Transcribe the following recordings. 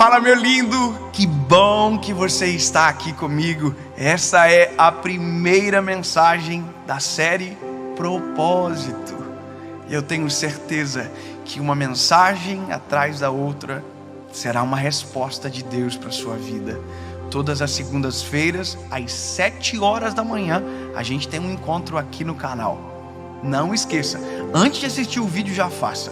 Fala, meu lindo, que bom que você está aqui comigo. Essa é a primeira mensagem da série Propósito. Eu tenho certeza que uma mensagem atrás da outra será uma resposta de Deus para a sua vida. Todas as segundas-feiras, às 7 horas da manhã, a gente tem um encontro aqui no canal. Não esqueça, antes de assistir o vídeo, já faça.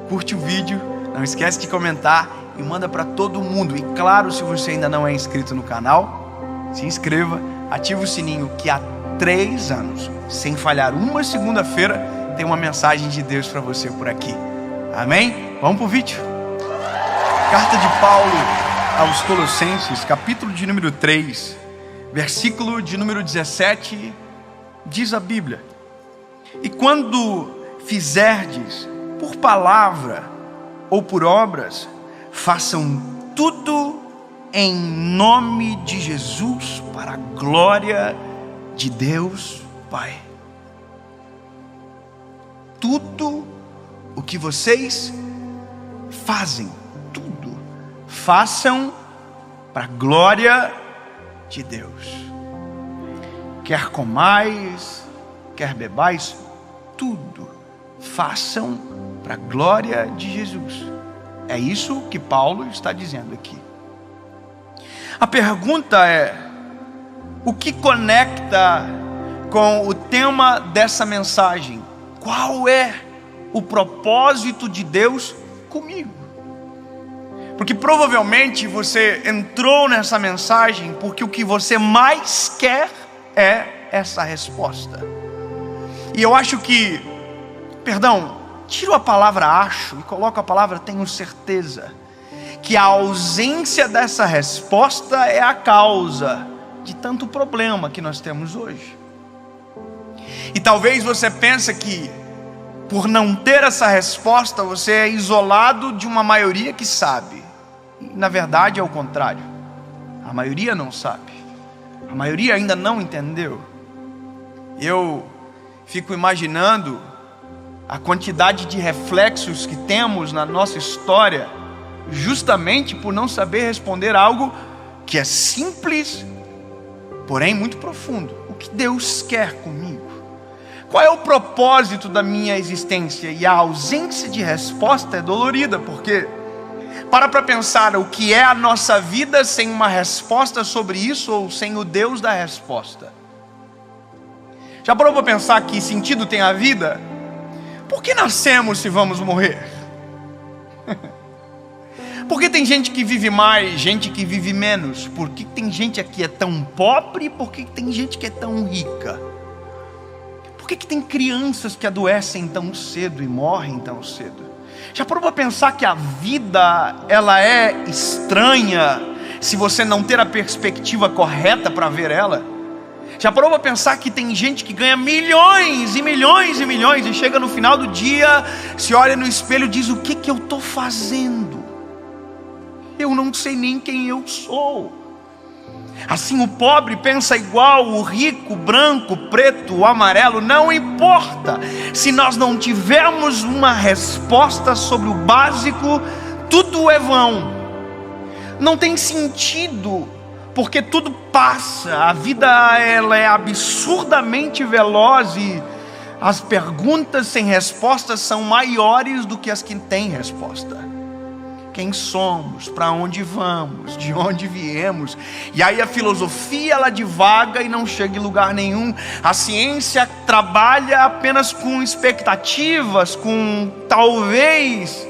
Curte o vídeo, não esquece de comentar e manda para todo mundo. E claro, se você ainda não é inscrito no canal, se inscreva, ative o sininho, que há 3 anos, sem falhar uma segunda-feira, tem uma mensagem de Deus para você por aqui. Amém? Vamos pro vídeo. Carta de Paulo aos Colossenses, capítulo de número 3, versículo de número 17, diz a Bíblia: e quando fizerdes por palavra ou por obras, façam tudo em nome de Jesus, para a glória de Deus Pai. Tudo o que vocês fazem, tudo, façam para a glória de Deus. Quer comais, quer bebais, tudo façam para a glória de Jesus. É isso que Paulo está dizendo aqui. A pergunta é: o que conecta com o tema dessa mensagem? Qual é o propósito de Deus comigo? Porque provavelmente você entrou nessa mensagem porque o que você mais quer é essa resposta. E eu acho que, tiro a palavra acho e coloco a palavra tenho certeza, que a ausência dessa resposta é a causa de tanto problema que nós temos hoje. E talvez você pense que por não ter essa resposta você é isolado de uma maioria que sabe. E na verdade é o contrário. A maioria não sabe. A maioria ainda não entendeu. Eu fico imaginando a quantidade de reflexos que temos na nossa história, justamente por não saber responder algo que é simples, porém muito profundo. O que Deus quer comigo? Qual é o propósito da minha existência? E a ausência de resposta é dolorida, porque para pensar o que é a nossa vida sem uma resposta sobre isso, ou sem o Deus da resposta. Já parou para pensar que sentido tem a vida? Por que nascemos se vamos morrer? Por que tem gente que vive mais, gente que vive menos? Por que tem gente aqui é tão pobre? Por que tem gente que é tão rica? Por que tem crianças que adoecem tão cedo e morrem tão cedo? Já parou para pensar que a vida, ela é estranha se você não ter a perspectiva correta para ver ela? Já parou para pensar que tem gente que ganha milhões e milhões e milhões e chega no final do dia, se olha no espelho e diz: o que eu estou fazendo? Eu não sei nem quem eu sou. Assim o pobre pensa igual, o rico, branco, preto, amarelo, não importa. Se nós não tivermos uma resposta sobre o básico, tudo é vão. Não tem sentido, porque tudo passa. A vida, ela é absurdamente veloz e as perguntas sem respostas são maiores do que as que têm resposta. Quem somos, para onde vamos, de onde viemos. E aí a filosofia, ela divaga e não chega em lugar nenhum. A ciência trabalha apenas com expectativas, com talvez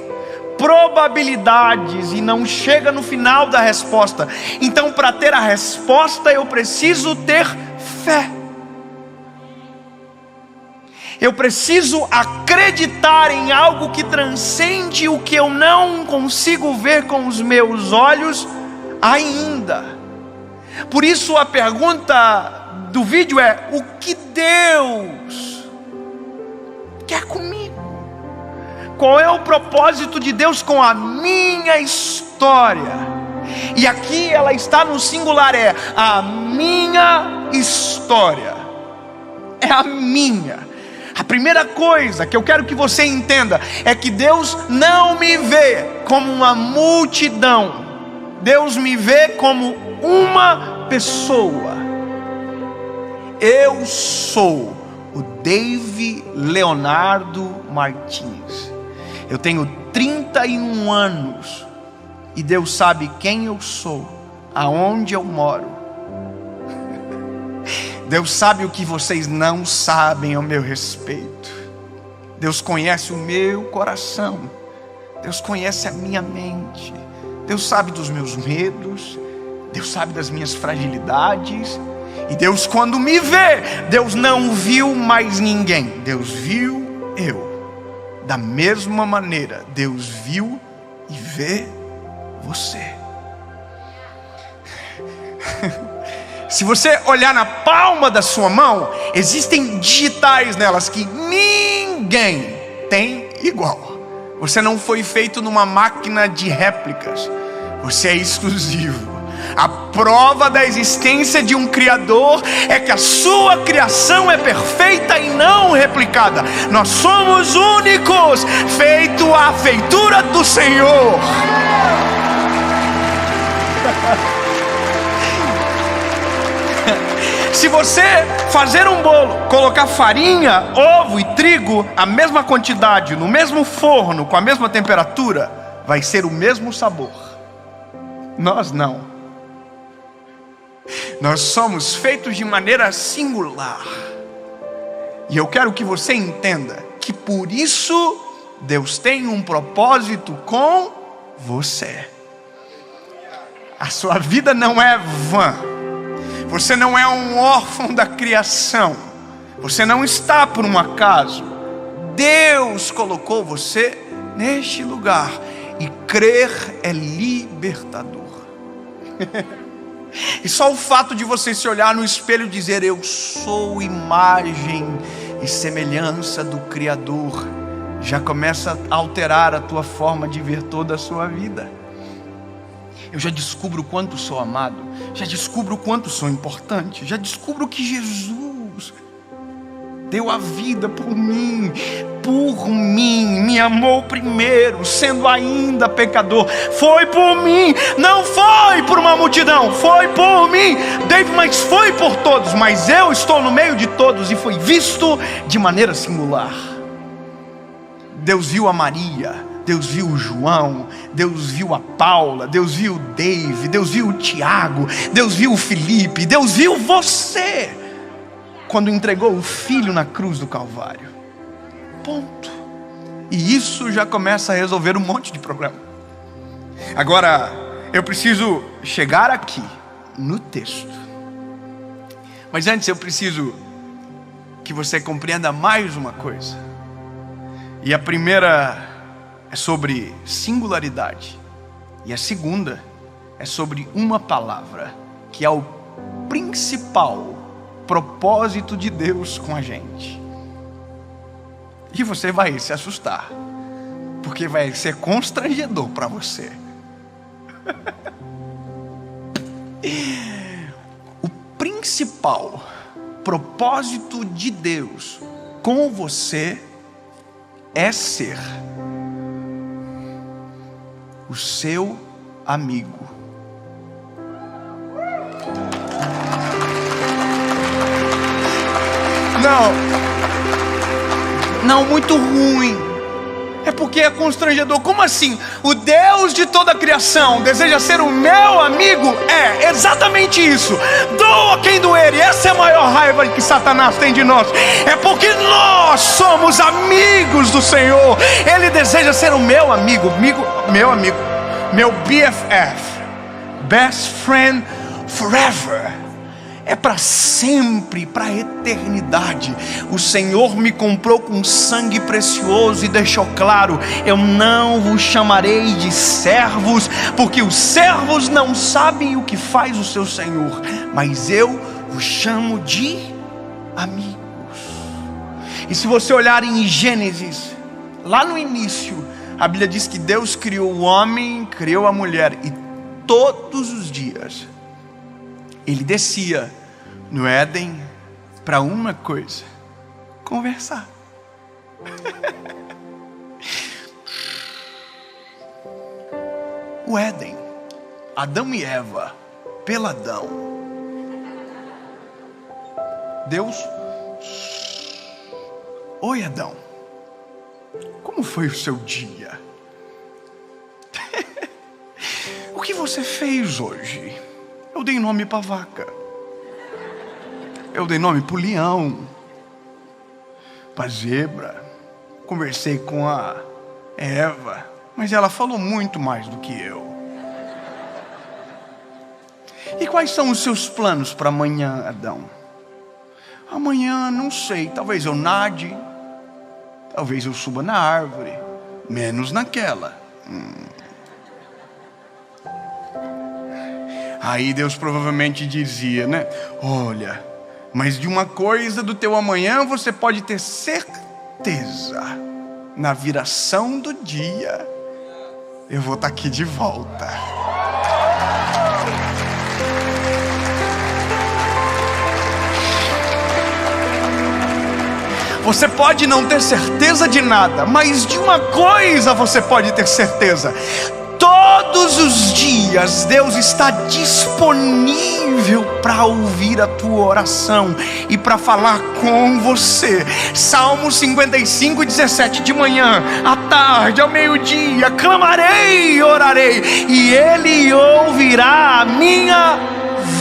probabilidades, e não chega no final da resposta. Então, para ter a resposta, eu preciso ter fé. Eu preciso acreditar em algo que transcende o que eu não consigo ver com os meus olhos ainda. Por isso a pergunta do vídeo é: o que Deus quer comigo? Qual é o propósito de Deus com a minha história? E aqui ela está no singular, é a minha história. É a minha. A primeira coisa que eu quero que você entenda é que Deus não me vê como uma multidão. Deus me vê como uma pessoa. Eu sou o Dave Leonardo Martins. Eu tenho 31 anos e Deus sabe quem eu sou, aonde eu moro. Deus sabe o que vocês não sabem ao meu respeito. Deus conhece o meu coração. Deus conhece a minha mente. Deus sabe dos meus medos. Deus sabe das minhas fragilidades. E Deus, quando me vê, Deus não viu mais ninguém. Deus viu eu. Da mesma maneira, Deus viu e vê você. Se você olhar na palma da sua mão, existem digitais nelas que ninguém tem igual. Você não foi feito numa máquina de réplicas. Você é exclusivo. A prova da existência de um Criador é que a sua criação é perfeita e não replicada. Nós somos únicos, feito à feitura do Senhor. Se você fazer um bolo, colocar farinha, ovo e trigo, a mesma quantidade, no mesmo forno, com a mesma temperatura, vai ser o mesmo sabor. Nós não. Nós somos feitos de maneira singular. E eu quero que você entenda que por isso Deus tem um propósito com você. A sua vida não é vã. Você não é um órfão da criação. Você não está por um acaso. Deus colocou você neste lugar. E crer é libertador. E só o fato de você se olhar no espelho e dizer: eu sou imagem e semelhança do Criador, já começa a alterar a tua forma de ver toda a sua vida. Eu já descubro o quanto sou amado, já descubro o quanto sou importante, já descubro que Jesus deu a vida por mim, me amou primeiro, sendo ainda pecador. Foi por mim, não foi por uma multidão, foi por mim. Dave, mas foi por todos, mas eu estou no meio de todos e fui visto de maneira singular. Deus viu a Maria, Deus viu o João, Deus viu a Paula, Deus viu o Dave, Deus viu o Tiago, Deus viu o Felipe, Deus viu você, quando entregou o Filho na cruz do Calvário. Ponto. E isso já começa a resolver um monte de problema. Agora, eu preciso chegar aqui, no texto. Mas antes eu preciso que você compreenda mais uma coisa. E a primeira é sobre singularidade. E a segunda é sobre uma palavra, que é o principal propósito de Deus com a gente. E você vai se assustar, porque vai ser constrangedor para você. O principal propósito de Deus com você é ser o seu amigo. Não, muito ruim. É porque é constrangedor. Como assim? O Deus de toda a criação deseja ser o meu amigo? É exatamente isso. Doa quem doer. E essa é a maior raiva que Satanás tem de nós. É porque nós somos amigos do Senhor. Ele deseja ser o meu amigo, meu BFF, best friend forever. É para sempre, para a eternidade. O Senhor me comprou com sangue precioso e deixou claro: eu não vos chamarei de servos, porque os servos não sabem o que faz o seu Senhor, mas eu vos chamo de amigos. E se você olhar em Gênesis, lá no início, a Bíblia diz que Deus criou o homem, criou a mulher, e todos os dias Ele descia no Éden para uma coisa: conversar. O Éden Adão e Eva, peladão. Deus, oi Adão, como foi o seu dia? O que você fez hoje? Eu dei nome para vaca, eu dei nome para o leão, para zebra. Conversei com a Eva, mas ela falou muito mais do que eu. E quais são os seus planos para amanhã, Adão? Amanhã, não sei, talvez eu nade, talvez eu suba na árvore, menos naquela. Aí Deus provavelmente dizia, né? Olha, mas de uma coisa do teu amanhã você pode ter certeza: na viração do dia eu vou estar aqui de volta. Você pode não ter certeza de nada, mas de uma coisa você pode ter certeza: todos os dias Deus está disponível para ouvir a tua oração e para falar com você. Salmo 55:17: de manhã, à tarde, ao meio-dia, clamarei e orarei, e Ele ouvirá a minha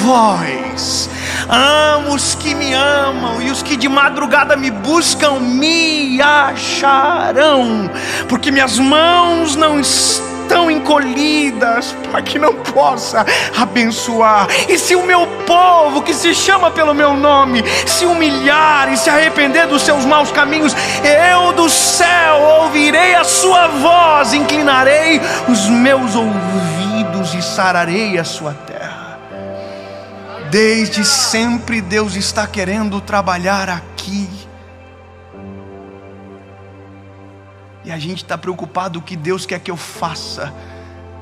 voz. Amo os que me amam, e os que de madrugada me buscam me acharão, porque minhas mãos não estão encolhidas para que não possa abençoar. E se o meu povo, que se chama pelo meu nome, se humilhar e se arrepender dos seus maus caminhos, eu do céu ouvirei a sua voz, inclinarei os meus ouvidos e sararei a sua terra. Desde sempre Deus está querendo trabalhar aqui. E a gente está preocupado o que Deus quer que eu faça,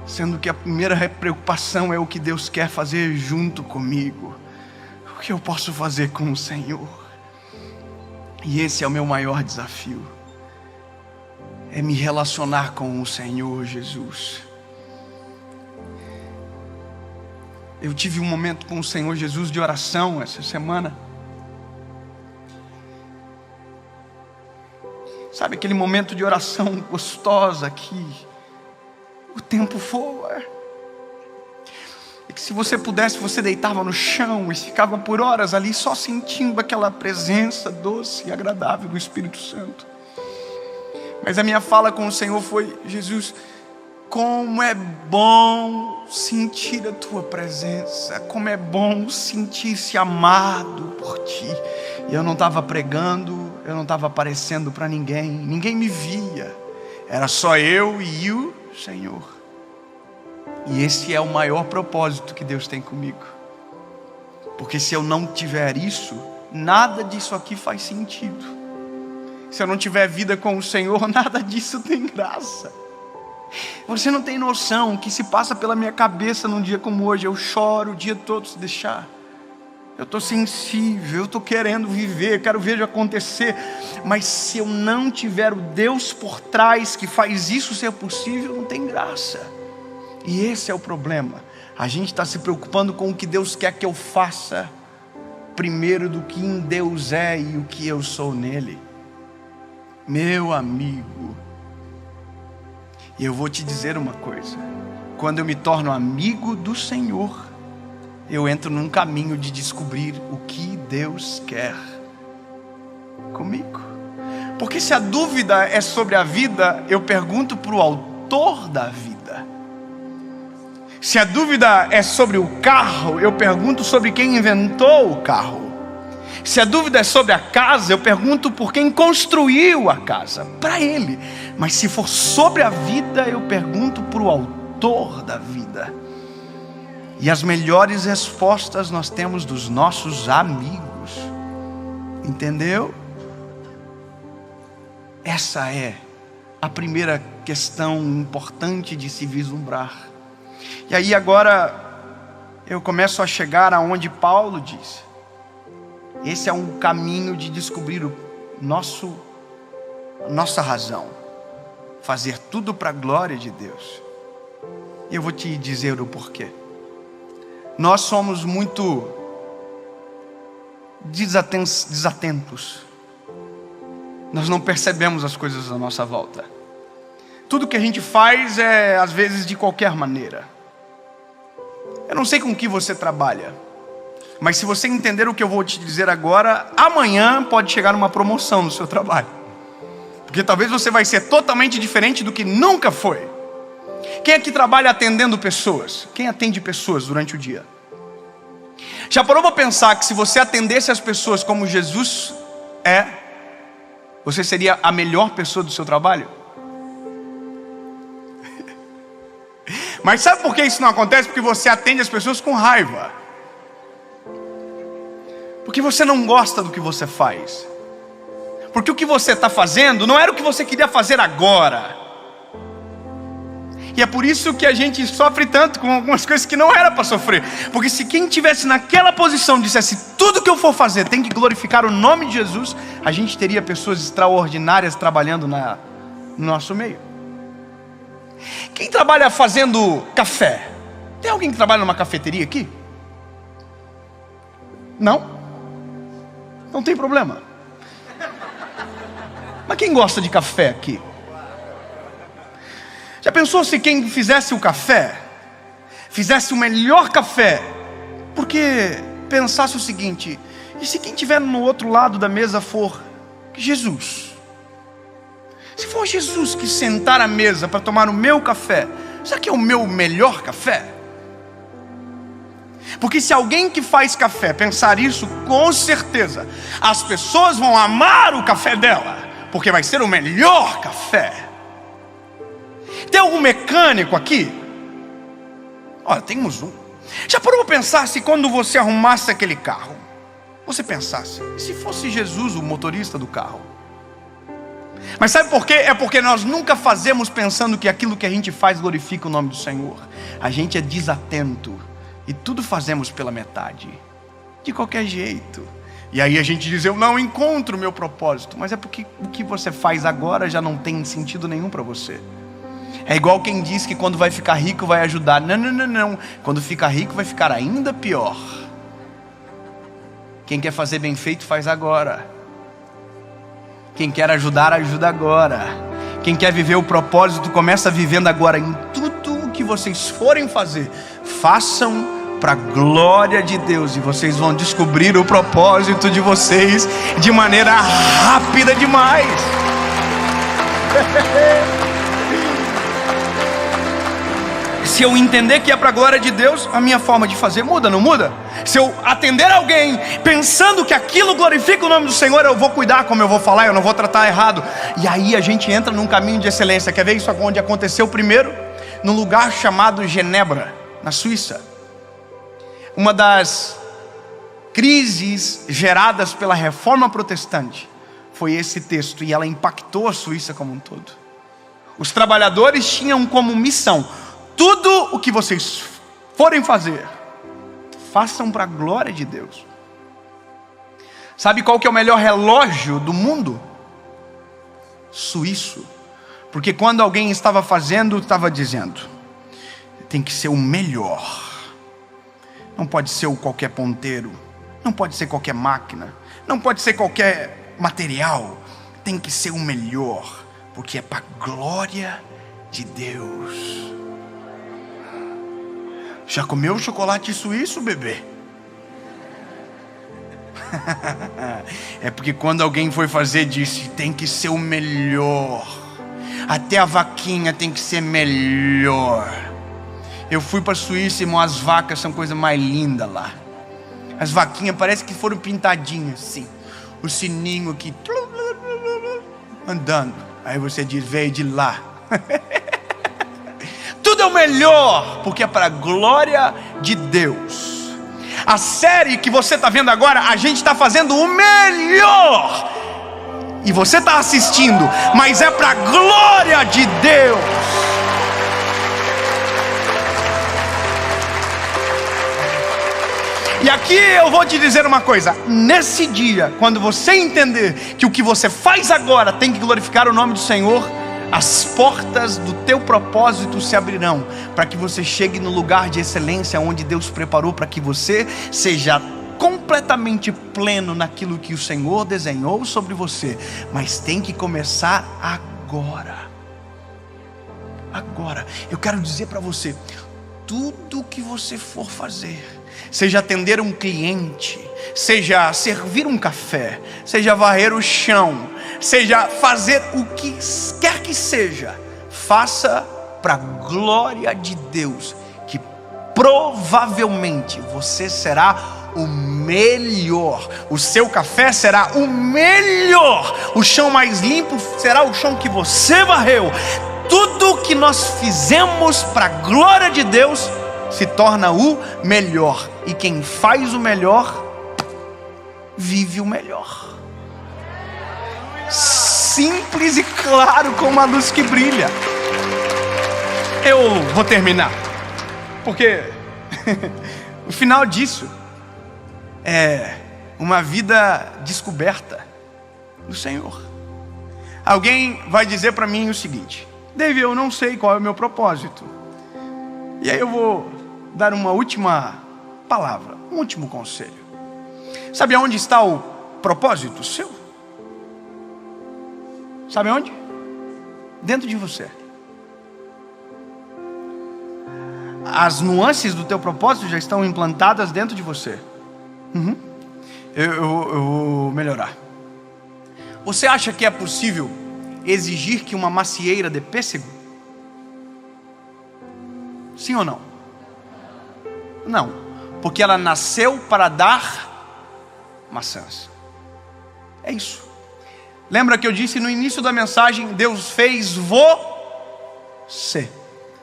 sendo que a primeira preocupação é o que Deus quer fazer junto comigo. O que eu posso fazer com o Senhor? E esse é o meu maior desafio, é me relacionar com o Senhor Jesus. Eu tive um momento com o Senhor Jesus de oração essa semana. Sabe aquele momento de oração gostosa que o tempo voa? E que se você pudesse, você deitava no chão e ficava por horas ali só sentindo aquela presença doce e agradável do Espírito Santo. Mas a minha fala com o Senhor foi: Jesus, como é bom sentir a tua presença, como é bom sentir-se amado por ti. E eu não estava pregando, eu não estava aparecendo para ninguém, ninguém me via, era só eu e o Senhor. E esse é o maior propósito que Deus tem comigo, porque se eu não tiver isso, nada disso aqui faz sentido. Se eu não tiver vida com o Senhor, nada disso tem graça. Você não tem noção que se passa pela minha cabeça num dia como hoje. Eu choro o dia todo se deixar. Eu estou sensível, eu estou querendo viver, quero ver acontecer. Mas se eu não tiver o Deus por trás que faz isso ser possível, não tem graça. E esse é o problema. A gente está se preocupando com o que Deus quer que eu faça, primeiro do que em Deus é e o que eu sou nele. Meu amigo, e eu vou te dizer uma coisa: quando eu me torno amigo do Senhor, eu entro num caminho de descobrir o que Deus quer comigo. Porque se a dúvida é sobre a vida, eu pergunto para o autor da vida. Se a dúvida é sobre o carro, eu pergunto sobre quem inventou o carro. Se a dúvida é sobre a casa, eu pergunto por quem construiu a casa, para ele. Mas se for sobre a vida, eu pergunto para o autor da vida. E as melhores respostas nós temos dos nossos amigos. Entendeu? Essa é a primeira questão importante de se vislumbrar. E aí agora eu começo a chegar aonde Paulo disse. Esse é um caminho de descobrir nossa razão. Fazer tudo para a glória de Deus. E eu vou te dizer o porquê. nós somos muito desatentos. Nós não percebemos as coisas à nossa volta. Tudo que a gente faz é, às vezes, de qualquer maneira. Eu não sei com que você trabalha, mas se você entender o que eu vou te dizer agora, amanhã pode chegar uma promoção no seu trabalho. Porque talvez você vai ser totalmente diferente do que nunca foi. Quem aqui trabalha atendendo pessoas? Quem atende pessoas durante o dia? Já parou para pensar que se você atendesse as pessoas como Jesus é, você seria a melhor pessoa do seu trabalho? Mas sabe por que isso não acontece? Porque você atende as pessoas com raiva. Porque você não gosta do que você faz. Porque o que você está fazendo não era o que você queria fazer agora. E é por isso que a gente sofre tanto com algumas coisas que não era para sofrer. Porque se quem estivesse naquela posição dissesse: tudo que eu for fazer tem que glorificar o nome de Jesus, a gente teria pessoas extraordinárias trabalhando no nosso meio. Quem trabalha fazendo café? Tem alguém que trabalha numa cafeteria aqui? Não? Não tem problema. Mas quem gosta de café aqui? Já pensou se quem fizesse o café fizesse o melhor café? Porque pensasse o seguinte: e se quem estiver no outro lado da mesa for Jesus? Se for Jesus que sentar à mesa para tomar o meu café, será que é o meu melhor café? Porque se alguém que faz café pensar isso, com certeza as pessoas vão amar o café dela, porque vai ser o melhor café. Tem algum mecânico aqui? Olha, temos um. Já parou para pensar se quando você arrumasse aquele carro, você pensasse: e se fosse Jesus o motorista do carro? Mas sabe por quê? É porque nós nunca fazemos pensando que aquilo que a gente faz glorifica o nome do Senhor. A gente é desatento e tudo fazemos pela metade, de qualquer jeito. E aí a gente diz: eu não encontro o meu propósito. Mas é porque o que você faz agora já não tem sentido nenhum para você. É igual quem diz que quando vai ficar rico vai ajudar. Não, não, não, não. Quando ficar rico vai ficar ainda pior. Quem quer fazer bem feito faz agora. Quem quer ajudar, ajuda agora. Quem quer viver o propósito, começa vivendo agora. Em tudo o que vocês forem fazer, façam para a glória de Deus. E vocês vão descobrir o propósito de vocês de maneira rápida demais. Se eu entender que é para a glória de Deus, a minha forma de fazer muda, não muda? Se eu atender alguém pensando que aquilo glorifica o nome do Senhor, eu vou cuidar como eu vou falar, eu não vou tratar errado. E aí a gente entra num caminho de excelência. Quer ver isso onde aconteceu primeiro? Num lugar chamado Genebra, na Suíça. Uma das crises geradas pela reforma protestante foi esse texto, e ela impactou a Suíça como um todo. Os trabalhadores tinham como missão: tudo o que vocês forem fazer, façam para a glória de Deus. Sabe qual que é o melhor relógio do mundo? Suíço. Porque quando alguém estava fazendo, estava dizendo: tem que ser o melhor. Não pode ser o qualquer ponteiro, não pode ser qualquer máquina, não pode ser qualquer material. Tem que ser o melhor, porque é para a glória de Deus. Já comeu chocolate suíço, bebê? É porque quando alguém foi fazer, disse: tem que ser o melhor. Até a vaquinha tem que ser melhor. Eu fui para a Suíça, irmão, as vacas são coisa mais linda lá. As vaquinhas parece que foram pintadinhas assim. O sininho aqui andando. Aí você diz: veio de lá. Tudo é o melhor, porque é para a glória de Deus. A série que você está vendo agora, a gente está fazendo o melhor. E você está assistindo, mas é para a glória de Deus. E aqui eu vou te dizer uma coisa: nesse dia, quando você entender que o que você faz agora tem que glorificar o nome do Senhor, as portas do teu propósito se abrirão, para que você chegue no lugar de excelência onde Deus preparou para que você seja completamente pleno naquilo que o Senhor desenhou sobre você. Mas tem que começar agora. Agora, eu quero dizer para você, tudo que você for fazer, seja atender um cliente, seja servir um café, seja varrer o chão, seja fazer o que quer que seja, faça para a glória de Deus, que provavelmente você será o melhor, o seu café será o melhor, o chão mais limpo será o chão que você varreu. Tudo que nós fizemos para a glória de Deus se torna o melhor, e quem faz o melhor vive o melhor. Simples e claro como a luz que brilha. Eu vou terminar, porque o final disso é uma vida descoberta do Senhor. Alguém vai dizer para mim o seguinte: David, eu não sei qual é o meu propósito. E aí eu vou dar uma última palavra, um último conselho. Sabe aonde está o propósito seu? Sabe onde? Dentro de você. As nuances do teu propósito já estão implantadas dentro de você. Eu vou melhorar. Você acha que é possível exigir que uma macieira dê pêssego? Sim ou não? Não, porque ela nasceu para dar maçãs. É isso. Lembra que eu disse no início da mensagem, Deus fez você.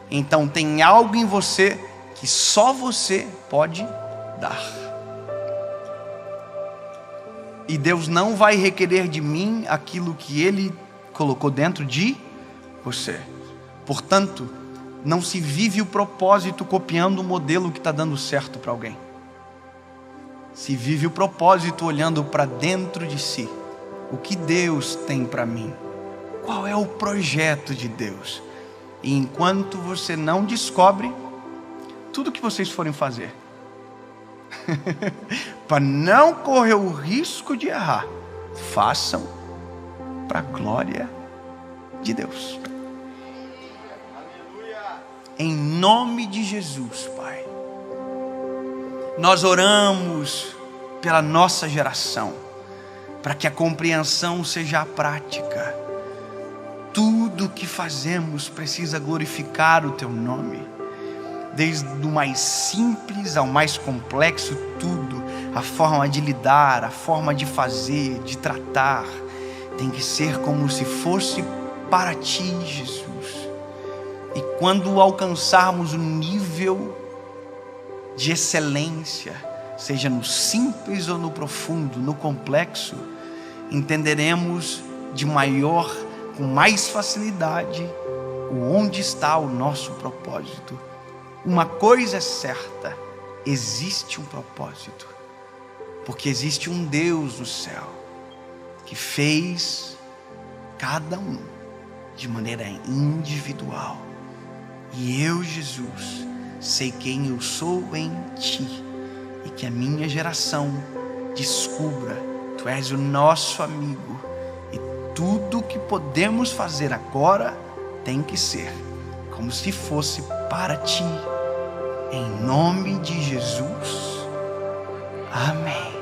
Então tem algo em você que só você pode dar. E Deus não vai requerer de mim aquilo que Ele colocou dentro de você. Portanto, não se vive o propósito copiando o modelo que está dando certo para alguém. Se vive o propósito olhando para dentro de si. O que Deus tem para mim? Qual é o projeto de Deus? E enquanto você não descobre, tudo que vocês forem fazer, para não correr o risco de errar, façam para a glória de Deus. Em nome de Jesus, Pai, nós oramos pela nossa geração, para que a compreensão seja a prática. Tudo que fazemos precisa glorificar o Teu nome, desde o mais simples ao mais complexo, tudo, a forma de lidar, a forma de fazer, de tratar, tem que ser como se fosse para Ti, Jesus. E quando alcançarmos o nível de excelência, seja no simples ou no profundo, no complexo, entenderemos com mais facilidade onde está o nosso propósito. Uma coisa é certa: existe um propósito, porque existe um Deus no céu que fez cada um de maneira individual. E eu, Jesus, sei quem eu sou em Ti, e que a minha geração descubra: Tu és o nosso amigo, e tudo que podemos fazer agora tem que ser como se fosse para Ti. Em nome de Jesus. Amém.